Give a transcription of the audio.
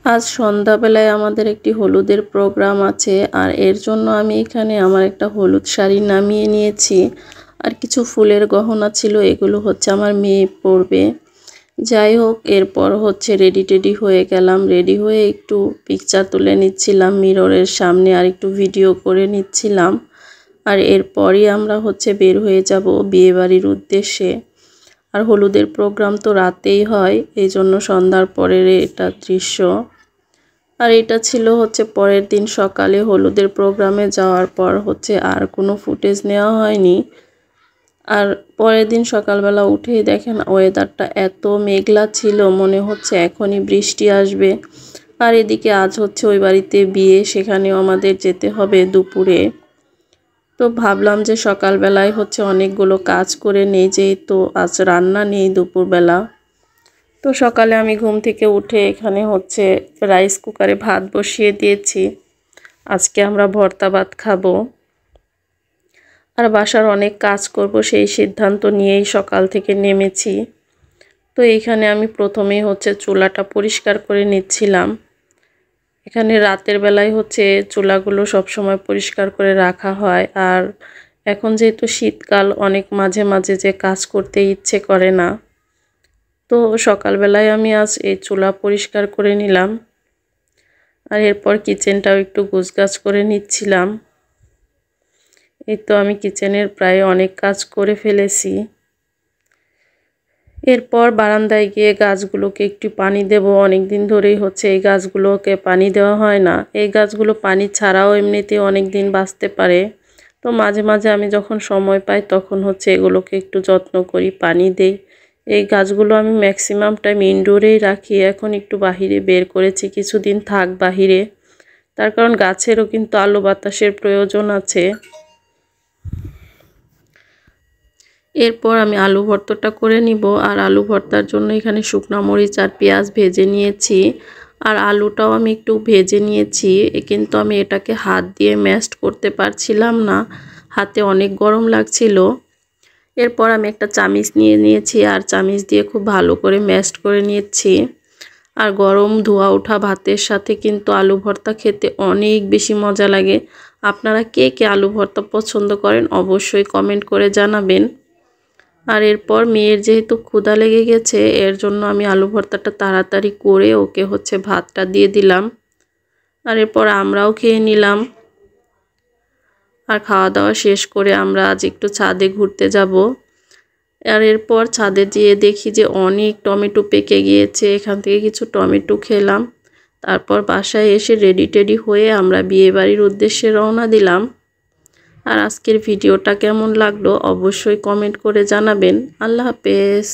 আজ সন্ধ্যাবেলায় আমাদের একটি হলুদের প্রোগ্রাম আছে, আর এর জন্য আমি এখানে আমার একটা হলুদ শাড়ি নামিয়ে নিয়েছি। আর কিছু ফুলের গহনা ছিল, এগুলো হচ্ছে আমার মেয়ে পরবে। যাই হোক, এরপর হচ্ছে রেডি হয়ে গেলাম। রেডি হয়ে একটু পিকচার তুলে নিচ্ছিলাম মিররের সামনে, আর একটু ভিডিও করে নিচ্ছিলাম। আর এরপরই আমরা হচ্ছে বের হয়ে যাব বিয়েবাড়ির উদ্দেশ্যে। আর হলুদের প্রোগ্রাম তো রাতেই হয়, এই জন্য সন্ধ্যার পরের এটা দৃশ্য। আর এটা ছিল হচ্ছে পরের দিন সকালে হলুদের প্রোগ্রামে যাওয়ার পর হচ্ছে আর কোনো ফুটেজ নেওয়া হয়নি। আর পরের দিন সকালবেলা উঠেই দেখেন ওয়েদারটা এত মেঘলা ছিল, মনে হচ্ছে এখনই বৃষ্টি আসবে। আর এদিকে আজ হচ্ছে ওই বাড়িতে বিয়ে, সেখানেও আমাদের যেতে হবে দুপুরে। তো ভাবলাম যে সকালবেলায় হচ্ছে অনেকগুলো কাজ করে নেই, যেহেতু আজ রান্না নেই দুপুরবেলা। তো সকালে আমি ঘুম থেকে উঠে এখানে হচ্ছে রাইস কুকারে ভাত বসিয়ে দিয়েছি। আজকে আমরা ভর্তা ভাত খাবো। আর বাসার অনেক কাজ করব, সেই সিদ্ধান্ত নিয়েই সকাল থেকে নেমেছি। তো এইখানে আমি প্রথমেই হচ্ছে চুলাটা পরিষ্কার করে নিচ্ছিলাম। এখানে রাতের বেলায় হচ্ছে চুলাগুলো সবসময় পরিষ্কার করে রাখা হয়। আর এখন যেহেতু শীতকাল, অনেক মাঝে মাঝে যে কাজ করতে ইচ্ছে করে না। তো সকালবেলায় আমি আজ এই চুলা পরিষ্কার করে নিলাম। আর এরপর কিচেনটাও একটু গোছগাছ করে নিচ্ছিলাম। এই তো আমি কিচেনের প্রায় অনেক কাজ করে ফেলেছি। এরপর বারান্দায় গিয়ে গাছগুলোকে একটু পানি দেব। অনেক দিন ধরেই হচ্ছে এই গাছগুলোকে পানি দেওয়া হয় না। এই গাছগুলো পানি ছাড়াও এমনিতে অনেক দিন বাঁচতে পারে। তো মাঝে মাঝে আমি যখন সময় পাই তখন হচ্ছে এগুলোকে একটু যত্ন করি, পানি দেই। এই গাছগুলো আমি ম্যাক্সিমাম টাইম ইনডোরেই রাখি, এখন একটু বাহিরে বের করেছি, কিছুদিন থাক বাহিরে। তার কারণ গাছেরও কিন্তু আলো বাতাসের প্রয়োজন আছে। এরপর আমি আলু ভর্তাটা করে নিব। আর আলু ভর্তার জন্য এখানে শুকনো মরিচ আর পেঁয়াজ ভেজে নিয়েছি। আর আলুটাও আমি একটু ভেজে নিয়েছি, কিন্তু আমি এটাকে হাত দিয়ে ম্যাশড করতে পারছিলাম না, হাতে অনেক গরম লাগছিল। এরপর আমি একটা চামিচ নিয়ে নিয়েছি, আর চামিচ দিয়ে খুব ভালো করে ম্যাশড করে নিয়েছি। আর গরম ধোয়া ওঠা ভাতের সাথে কিন্তু আলু ভর্তা খেতে অনেক বেশি মজা লাগে। আপনারা কে কে আলু ভর্তা পছন্দ করেন অবশ্যই কমেন্ট করে জানাবেন। আর এরপর মেয়ের যেহেতু ক্ষুধা লেগে গেছে, এর জন্য আমি আলু ভর্তাটা তাড়াতাড়ি করে ওকে হচ্ছে ভাতটা দিয়ে দিলাম। আর এরপর আমরাও খেয়ে নিলাম। আর খাওয়া দাওয়া শেষ করে আমরা আজ একটু ছাদে ঘুরতে যাব। আর এরপর ছাদে যেয়ে দেখি যে অনেক টমেটো পেকে গিয়েছে, এখান থেকে কিছু টমেটো খেলাম। তারপর বাসায় এসে রেডি হয়ে আমরা বিয়েবাড়ির উদ্দেশ্যে রওনা দিলাম। আর আজকের ভিডিওটা কেমন লাগলো অবশ্যই কমেন্ট করে জানাবেন। আল্লাহ হাফেজ।